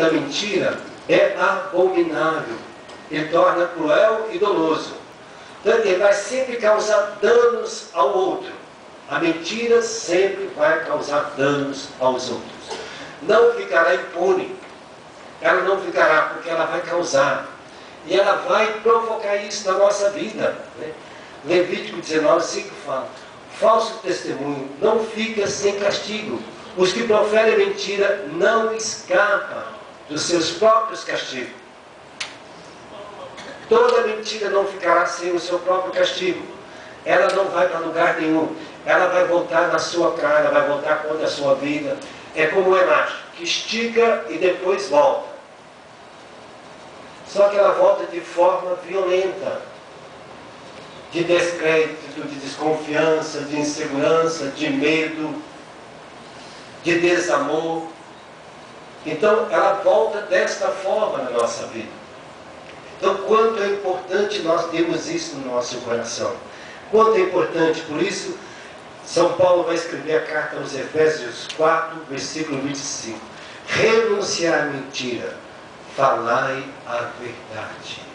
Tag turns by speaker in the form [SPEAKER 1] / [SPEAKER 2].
[SPEAKER 1] da mentira é abominável. Ele torna cruel e doloso. Então, ele vai sempre causar danos ao outro. A mentira sempre vai causar danos aos outros. Não ficará impune. Ela não ficará, porque ela vai causar. E ela vai provocar isso na nossa vida, né? Levítico 19:5 fala: falso testemunho não fica sem castigo. Os que proferem mentira não escapam dos seus próprios castigos. Toda mentira não ficará sem o seu próprio castigo. Ela não vai para lugar nenhum. Ela vai voltar na sua cara, vai voltar contra a sua vida. É como o elástico, que estica e depois volta. Só que ela volta de forma violenta, de descrédito, de desconfiança, de insegurança, de medo, de desamor. Então, ela volta desta forma na nossa vida. Então, quanto é importante nós termos isso no nosso coração. Quanto é importante, por isso, São Paulo vai escrever a carta aos Efésios 4, versículo 25. Renunciar à mentira, falai a verdade.